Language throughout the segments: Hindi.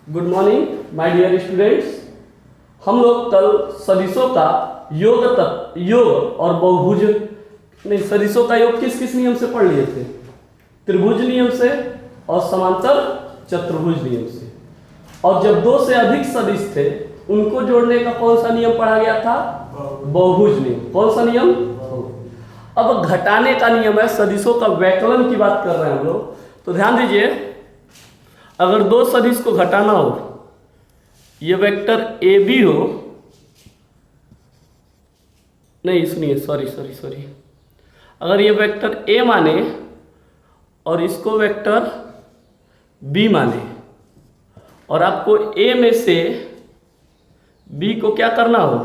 Good morning my dear students. हम लोग कल सदिशों का योग और बहुभुज नहीं सदिशों का योग किस किस नियम से पढ़ लिए थे? त्रिभुज नियम से और समांतर चतुर्भुज नियम से। और जब दो से अधिक सदिश थे उनको जोड़ने का कौन सा नियम पढ़ा गया था? बहुभुज नियम। कौन सा नियम? अब घटाने का नियम है। सदिशों का वैकलन की बात कर रहे हैं हम लोग, तो ध्यान दीजिए। अगर दो सदिश को घटाना हो, ये वेक्टर ए बी हो, नहीं सुनिए, सॉरी, अगर ये वेक्टर ए माने और इसको वेक्टर बी माने और आपको ए में से बी को क्या करना हो?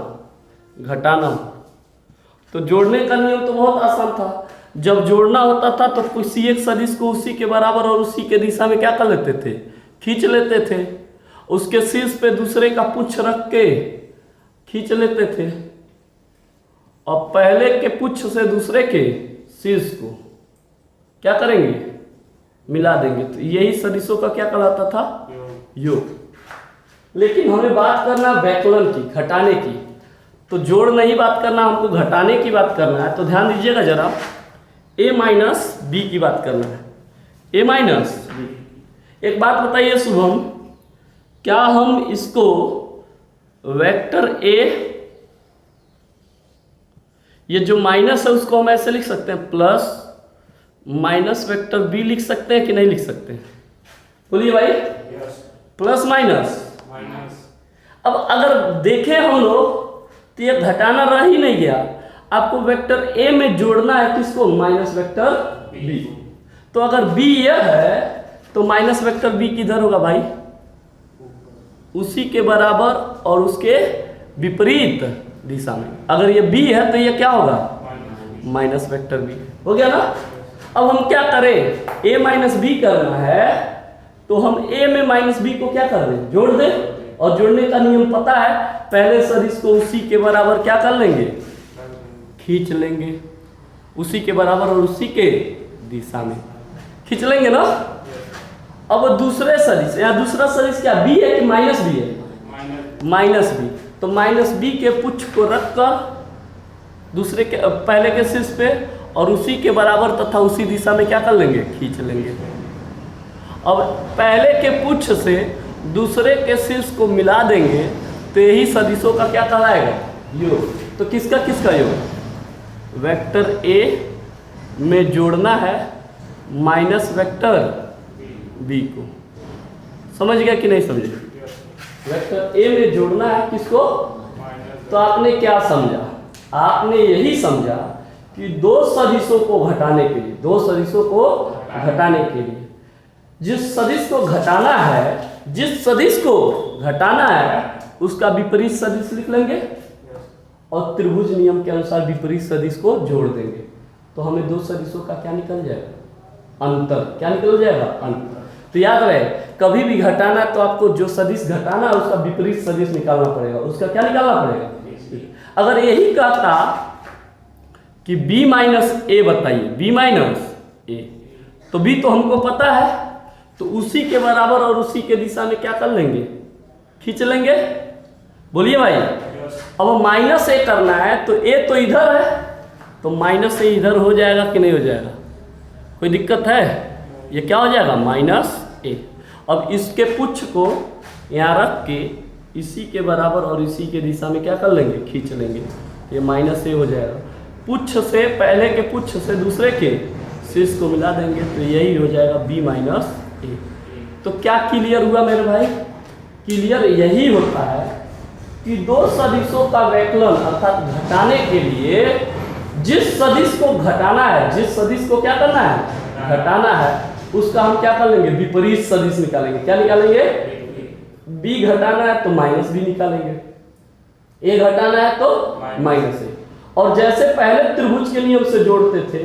घटाना हो, तो जोड़ने का नियम तो बहुत आसान था। जब जोड़ना होता था तो किसी एक सदिश को उसी के बराबर और उसी के दिशा में क्या कर लेते थे? खींच लेते थे। उसके शीर्ष पे दूसरे का पुच्छ रख के खींच लेते थे और पहले के पुच्छ से दूसरे के शीर्ष को क्या करेंगे? मिला देंगे। तो यही सदिशों का क्या कहलाता था? योग। लेकिन हमें बात करना वैकलन की, घटाने की, तो जोड़ नहीं बात करना, हमको घटाने की बात करना है। तो ध्यान दीजिएगा जरा, a माइनस बी की बात करना है। a minus B. एक बात बताइए शुभम, क्या हम इसको वेक्टर a, ये जो माइनस है उसको हम ऐसे लिख सकते हैं प्लस माइनस वेक्टर b लिख सकते हैं कि नहीं लिख सकते हैं? बोलिए भाई। Plus minus. अब अगर देखें हम लोग तो ये घटाना रह ही नहीं गया। आपको वेक्टर ए में जोड़ना है किसको? Minus vector B. तो अगर बी यह है तो माइनस वेक्टर बी किधर होगा भाई? उसी के बराबर और उसके विपरीत दिशा में। अगर ये बी है तो ये क्या होगा? Minus vector B. हो गया ना? अब हम क्या करें? ए माइनस बी करना है तो हम ए में माइनस बी को क्या कर दें? जोड़ दें। और जोड़ने का नियम पता है, पहले सदिश को उसी के बराबर क्या कर लेंगे? खींच लेंगे। उसी के बराबर और उसी के दिशा में खींच लेंगे ना। अब दूसरे सदिश, या दूसरा सदिश क्या बी है कि माइनस बी है? Minus B. तो माइनस बी के पुच्छ को रखकर दूसरे के पहले के शीर्ष पे और उसी के बराबर तथा उसी दिशा में क्या कर लेंगे? खींच लेंगे। अब पहले के पुच्छ से दूसरे के शीर्ष को मिला देंगे तो यही सदिशों का क्या कहलाएगा? योग। तो किसका किसका योग? वेक्टर ए में जोड़ना है माइनस वेक्टर बी को। समझ गया कि नहीं समझे? वेक्टर ए में जोड़ना है किसको? तो आपने क्या समझा? आपने यही समझा कि दो सदिशों को घटाने के लिए, जिस सदिश को घटाना है उसका विपरीत सदिश लिख लेंगे और त्रिभुज नियम के अनुसार विपरीत सदिश को जोड़ देंगे। तो हमें दो सदिशों का क्या निकल जाएगा? अंतर। क्या निकल जाएगा? अंतर। तो याद रहे, कभी भी घटाना है तो आपको जो सदिश घटाना है उसका विपरीत सदिश निकालना पड़ेगा। उसका क्या निकालना पड़ेगा? अगर यही कहता कि b माइनस ए बताइए, b माइनस ए, तो b तो हमको पता है, तो उसी के बराबर और उसी के दिशा में क्या कर लेंगे? खींच लेंगे। बोलिए भाई। अब माइनस ए करना है तो ए तो इधर है, तो माइनस ए इधर हो जाएगा कि नहीं हो जाएगा? कोई दिक्कत है? ये क्या हो जाएगा? माइनस ए। अब इसके पुच्छ को यहाँ रख के इसी के बराबर और इसी के दिशा में क्या कर लेंगे? खींच लेंगे। ये माइनस ए हो जाएगा। पुच्छ से, पहले के पुच्छ से दूसरे के शीर्ष को मिला देंगे तो यही हो जाएगा बी माइनस ए। तो क्या क्लियर हुआ मेरे भाई? क्लियर यही होता है कि दो सदिशों का वैकलन अर्थात घटाने के लिए जिस सदिश को घटाना है, जिस सदिश को क्या करना है? घटाना है, उसका हम क्या कर लेंगे? विपरीत सदिश निकालेंगे। क्या निकालेंगे? बी घटाना है तो माइनस बी निकालेंगे, ए घटाना है तो माइनस ए। और जैसे पहले त्रिभुज के नियम से जोड़ते थे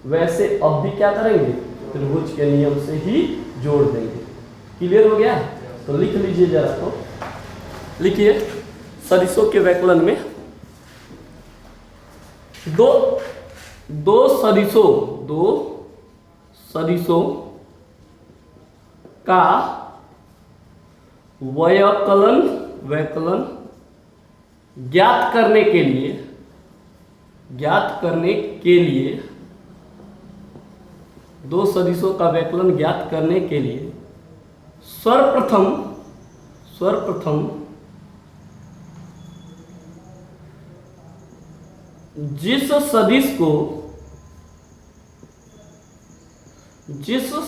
वैसे अब भी क्या करेंगे? त्रिभुज के नियम से ही जोड़ देंगे। क्लियर हो गया? तो लिख लीजिए जरा, तो लिखिए सदिशों के वैकलन में दो सदिशों का वैकलन ज्ञात करने के लिए दो सदिशों का वैकलन ज्ञात करने के लिए सर्वप्रथम जिस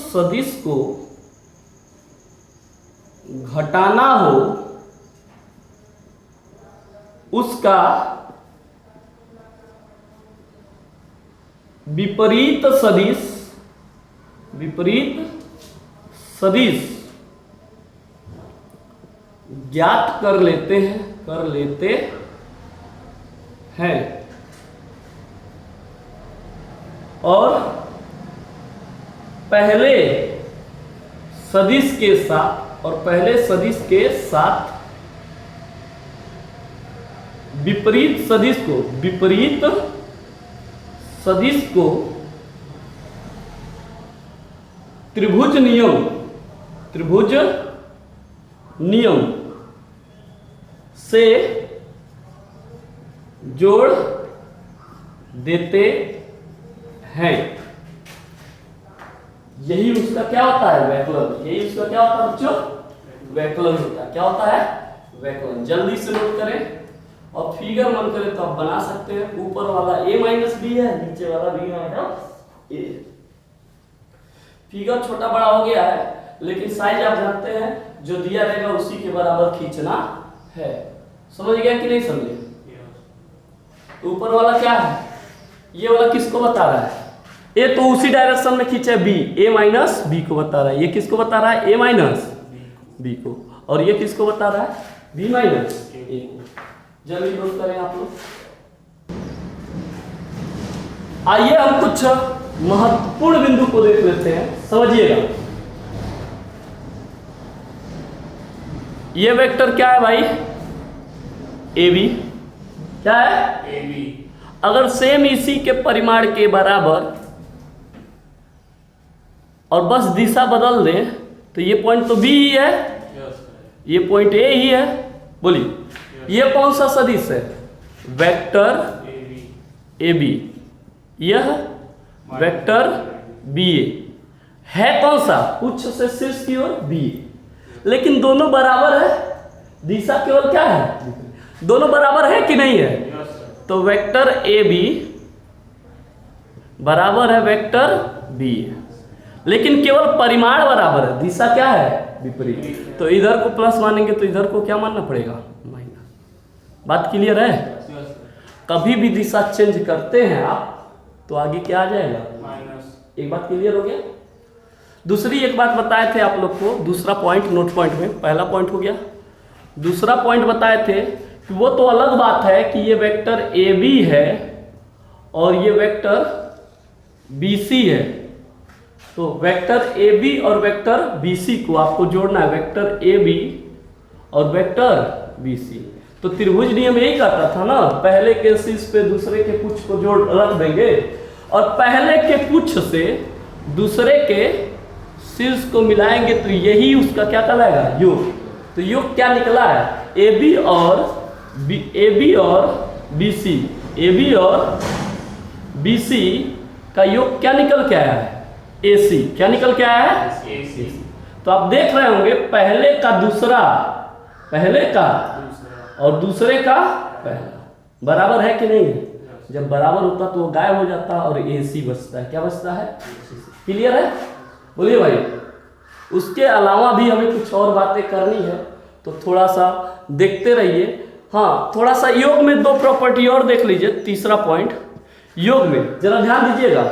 सदिश को घटाना हो उसका विपरीत सदिश ज्ञात कर लेते हैं और पहले सदिश के साथ विपरीत सदिश को त्रिभुज नियम से जोड़ देते हैं। यही उसका क्या होता है? वैकलन। यही उसका क्या होता है बच्चों? वैकलन होता है। क्या होता है? वैकलन। जल्दी से नोट करें और फिगर मन करे तो आप बना सकते हैं। ऊपर वाला a माइनस बी है, नीचे वाला b माइनस a। फिगर छोटा बड़ा हो गया है, लेकिन साइज आप जानते हैं, जो दिया रहेगा उसी के बराबर खींचना है। समझ गया कि नहीं समझे? ऊपर वाला क्या है? ये वाला किसको बता रहा है? ए तो उसी डायरेक्शन में खींचे बी, ए माइनस बी को बता रहा है। ये किसको बता रहा है? ए माइनस बी को। और ये किसको बता रहा है? बी माइनस ए को। जल्दी नोट करें आप लोग। आइए हम कुछ महत्वपूर्ण बिंदु को देख लेते हैं, समझिएगा। ये वेक्टर क्या है भाई? A B. क्या है? A B. अगर सेम इसी के परिमाण के बराबर और बस दिशा बदल दें तो ये पॉइंट तो बी ही है, ये पॉइंट ए ही है। बोलिए, ये कौन सा सदिश है? Vector A B. यह वेक्टर बी ए है। कौन सा? उच्च से शीर्ष की ओर बी। लेकिन दोनों बराबर है, दिशा केवल क्या है? दोनों बराबर है कि नहीं है? तो वेक्टर ए बी बराबर है वेक्टर बी, लेकिन केवल परिमाण बराबर है, दिशा क्या है? विपरीत। तो इधर को प्लस मानेंगे तो इधर को क्या मानना पड़ेगा? माइनस। बात क्लियर है? कभी भी दिशा चेंज करते हैं आप तो आगे क्या आ जाएगा? माइनस। एक बात क्लियर हो गया। दूसरी एक बात बताए थे आप लोग को, दूसरा पॉइंट नोट पॉइंट में। पहला पॉइंट हो गया, दूसरा पॉइंट बताए थे कि वो तो अलग बात है कि ये वेक्टर ए बी है और ये वेक्टर बी सी है। तो वेक्टर ए बी और वेक्टर बी सी को आपको जोड़ना है, वेक्टर ए बी और वेक्टर बी सी। तो त्रिभुज नियम यही कहता था ना, पहले के शीर्ष पे दूसरे के पुच्छ को जोड़ रख देंगे और पहले के पुच्छ से दूसरे के शीर्ष को मिलाएंगे तो यही उसका क्या कहलाएगा? योग। तो योग क्या निकला है? ए बी और बी सी, ए बी और बी सी का योग क्या निकल के आया है? ए सी। क्या निकल के आया है? ए सी। तो आप देख रहे होंगे पहले का दूसरा, पहले का और दूसरे का पहला बराबर है कि नहीं है? जब बराबर होता तो वो गायब हो जाता और ए सी बचता है। क्या बचता है? क्लियर है? बोलिए भाई। उसके अलावा भी हमें कुछ और बातें करनी है तो थोड़ा सा देखते रहिए। हाँ, थोड़ा सा योग में दो प्रॉपर्टी और देख लीजिए। तीसरा पॉइंट योग में जरा ध्यान दीजिएगा,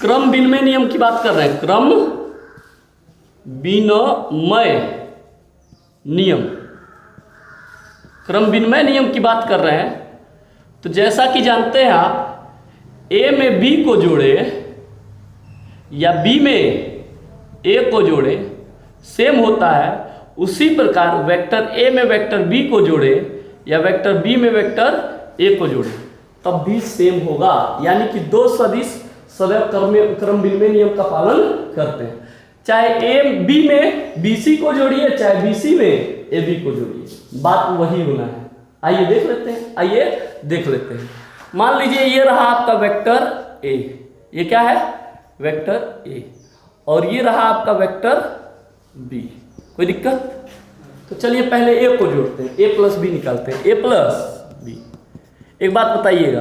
क्रम विनिमय नियम की बात कर रहे हैं। क्रम विनिमय नियम, क्रम विनिमय नियम की बात कर रहे हैं। तो जैसा कि जानते हैं आप, ए में बी को जोड़े या बी में ए को जोड़े सेम होता है, उसी प्रकार वेक्टर ए में वेक्टर बी को जोड़े या वेक्टर बी में वेक्टर ए को जोड़े तब भी सेम होगा। यानी कि दो सदिश सदैव क्रम विनिमय नियम का पालन करते हैं। चाहे ए बी में बी सी को जोड़िए, चाहे बी सी में ए बी को जोड़िए, बात वही होना है। आइए देख लेते हैं, आइए देख लेते हैं। मान लीजिए ये रहा आपका वेक्टर ए, ये क्या है वेक्टर ए, और ये रहा आपका वेक्टर बी। कोई दिक्कत? तो चलिए पहले ए को जोड़ते हैं, ए प्लस बी निकालते हैं, ए प्लस बी। एक बात बताइएगा,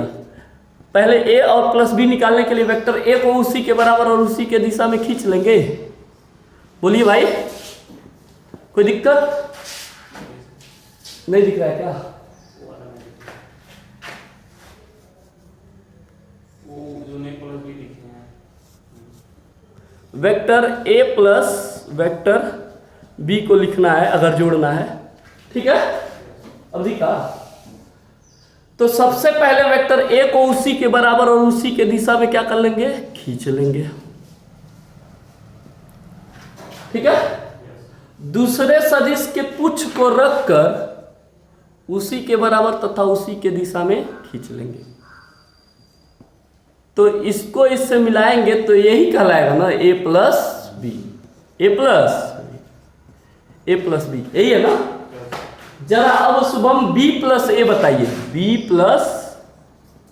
पहले ए और प्लस बी निकालने के लिए वेक्टर ए को उसी के बराबर और उसी के दिशा में खींच लेंगे। बोलिए भाई, कोई दिक्कत? नहीं दिख रहा है क्या? Vector A plus vector B को लिखना है अगर जोड़ना है, ठीक है। अब दिखा, तो सबसे पहले वेक्टर ए को उसी के बराबर और उसी के दिशा में क्या कर लेंगे, खींच लेंगे, ठीक है। दूसरे सदिश के पुच्छ को रखकर उसी के बराबर तथा उसी के दिशा में खींच लेंगे। तो इसको इससे मिलाएंगे तो यही कहलाएगा ना ए प्लस बी, ए प्लस बी, यही है ना। जरा अब शुभम बी प्लस ए बताइए, बी प्लस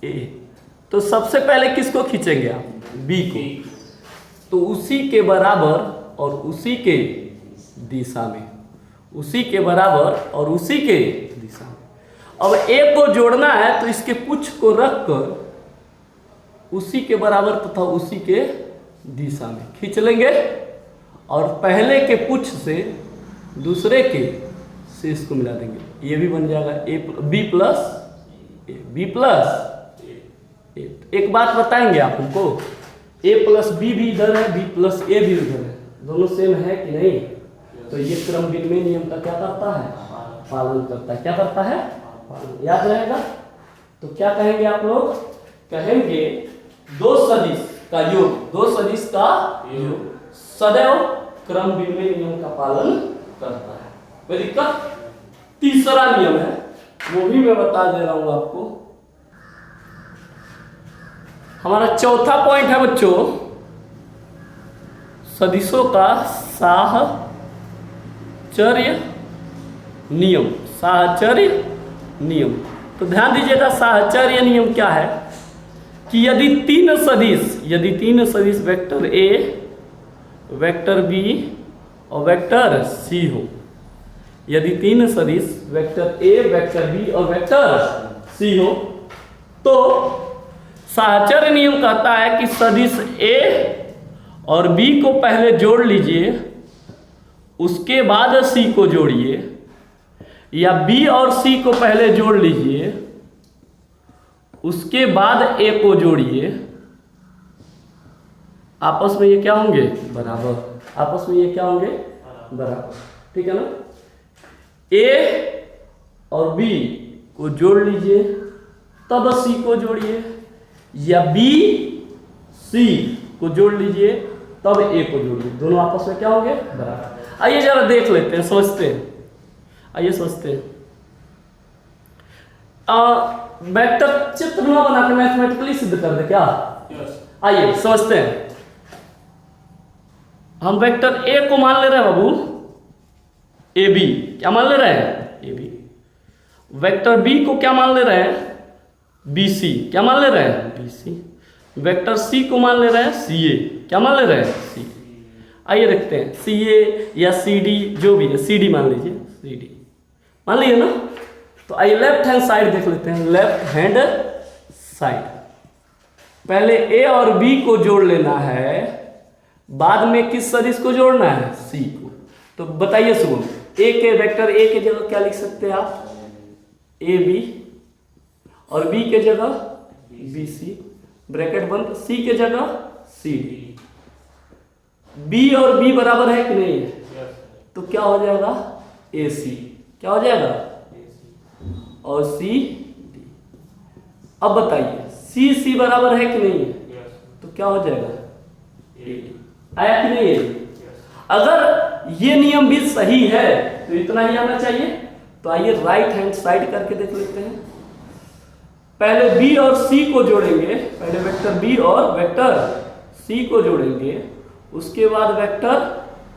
ए। तो सबसे पहले किसको खींचेंगे आप, बी को, तो उसी के बराबर और उसी के दिशा में, उसी के बराबर और उसी के दिशा में। अब ए को जोड़ना है तो इसके पुच्छ को रखकर उसी के बराबर तथा उसी के दिशा में खींच लेंगे, और पहले के पुच्छ से दूसरे के से इसको मिला देंगे, ये भी बन जाएगा A B plus A, B plus A. एक बात बताएंगे आप हमको, ए प्लस बी भी इधर है, बी प्लस ए भी इधर है, दोनों सेम है कि नहीं? तो ये क्रम विनिमय नियम का क्या करता है, पालन करता है। क्या करता है? पालन। याद रहेगा। तो क्या कहेंगे आप लोग? कहेंगे दो सदिश का योग, दो सदिश का योग सदैव क्रम विनिमय नियम का पालन करता है। कोई दिक्कत? तीसरा नियम है, वो भी मैं बता दे रहा हूं आपको। हमारा चौथा पॉइंट है बच्चों, सदिशों का साहचर्य नियम, साहचर्य नियम। तो ध्यान दीजिएगा, साहचर्य नियम क्या है कि यदि तीन सदिश वेक्टर ए, वेक्टर बी और वेक्टर सी हो, यदि तीन सदिश वेक्टर ए, वेक्टर बी और वेक्टर सी हो, तो साहचर्य नियम कहता है कि सदिश ए और बी को पहले जोड़ लीजिए, उसके बाद सी को जोड़िए, या बी और सी को पहले जोड़ लीजिए, उसके बाद ए को जोड़िए। आपस में ये क्या होंगे, बराबर। आपस में ये क्या होंगे, बराबर, ठीक है ना। ए और बी को जोड़ लीजिए, तब सी को जोड़िए, या बी सी को जोड़ लीजिए, तब ए को जोड़िए, दोनों आपस में क्या होंगे, बराबर। आइए जरा देख लेते हैं, समझते हैं। आइए समझते हैं। वेक्टर चित्र न बना के मैथमेटिकली सिद्ध कर दे क्या? आइए समझते हैं। हम वेक्टर ए को मान ले रहे हैं बाबू, ए बी। क्या मान ले रहे हैं? A B. वेक्टर बी को क्या मान ले रहे हैं? B C. क्या मान ले रहे हैं? बी सी। वेक्टर सी को मान ले रहे हैं सी ए। क्या मान ले रहे हैं? सी। आइए देखते हैं, सी ए या सी डी जो भी है, सी डी मान लीजिए, सी डी मान लीजिए ना। तो आइए लेफ्ट हैंड साइड देख लेते हैं, लेफ्ट हैंड साइड। पहले ए और बी को जोड़ लेना है, बाद में किस सदिश को जोड़ना है? सी को। तो बताइए सुन, ए के वेक्टर ए के जगह क्या लिख सकते हैं आप? ए बी, और बी के जगह बी सी, ब्रैकेट बंद, सी के जगह सी डी। बी और बी बराबर है कि नहीं है? तो क्या हो जाएगा? ए सी। क्या हो जाएगा? और सी डी। अब बताइए सी सी बराबर है कि नहीं है? तो क्या हो जाएगा? आया कि नहीं है? अगर ये नियम भी सही है तो इतना ही आना चाहिए। तो आइए राइट हैंड साइड करके देख लेते हैं। पहले बी और सी को जोड़ेंगे, पहले वेक्टर बी और वेक्टर सी को जोड़ेंगे, उसके बाद वेक्टर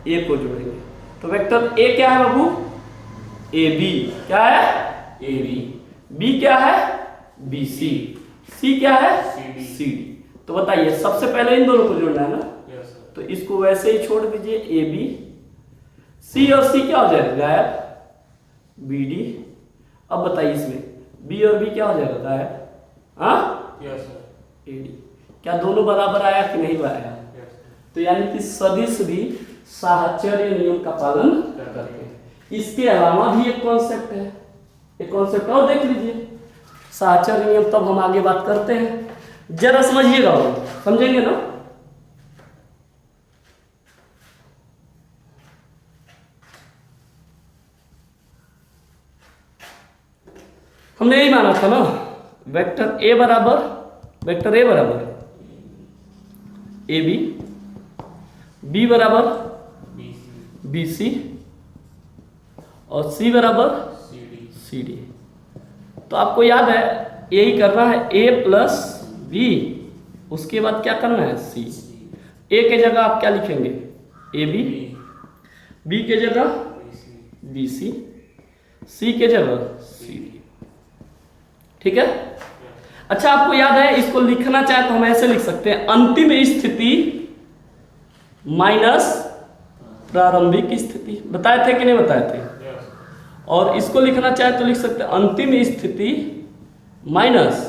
ए को जोड़ेंगे। तो वेक्टर ए क्या है बाबू? ए बी। क्या है? A B. बी क्या है? B C. सी क्या है? C D. तो बताइए सबसे पहले इन दोनों को जोड़ना है ना, तो इसको वैसे ही छोड़ दीजिए, ए बी। सी और सी क्या हो जाएगा? गायब। B D. अब बताइए इसमें बी और बी क्या हो जाएगा? गायब। हाँ, ए डी। क्या दोनों बराबर आया कि नहीं आया? तो यानी कि सदिश भी साहचर्य नियम का पालन करते हैं। इसके अलावा भी एक कॉन्सेप्ट है, एक कॉन्सेप्ट और देख लीजिए, साहचर्य नियम। तब हम आगे बात करते हैं, जरा समझिएगा, समझेंगे ना। हमने यही माना था ना, वेक्टर ए बराबर ए बी, बी बराबर बी सी और सी बराबर सी डी। तो आपको याद है यही करना है, ए प्लस बी, उसके बाद क्या करना है? सी। ए के जगह आप क्या लिखेंगे? A B. बी के जगह बी सी। सी के जगह सी डी। ठीक है। अच्छा आपको याद है, इसको लिखना चाहे तो हम ऐसे लिख सकते हैं, अंतिम स्थिति माइनस प्रारंभिक स्थिति। बताए थे कि नहीं बताए थे? और इसको लिखना चाहे तो लिख सकते हैं अंतिम स्थिति माइनस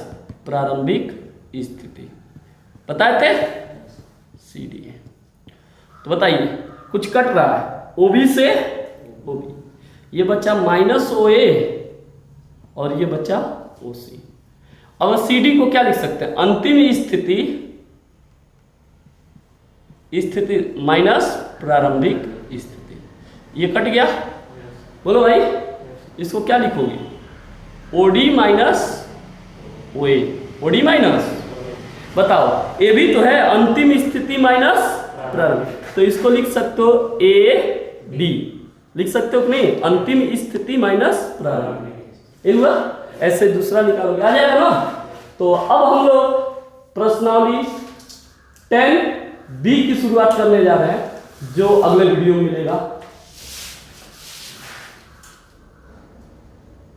प्रारंभिक स्थिति। बताए थे? C D. तो बताइए कुछ कट रहा है, ओबी से ओबी, ये बच्चा माइनस ओ ए और ये बच्चा ओ सी। अब सी डी को क्या लिख सकते हैं? अंतिम स्थिति माइनस प्रारंभिक स्थिति। ये कट गया, बोलो भाई। इसको क्या लिखोगे? ओडी माइनस ओ ए। ओडी माइनस, बताओ, ए भी तो है अंतिम स्थिति माइनस प्रारंभिक, तो इसको लिख सकते हो ए बी। लिख सकते हो कि नहीं? अंतिम स्थिति माइनस प्रारंभिक। इन ऐसे दूसरा निकालोगे, आ जाएगा ना। तो अब हम लोग प्रश्नावली 10B की शुरुआत करने जा रहे हैं, जो अगले वीडियो में मिलेगा।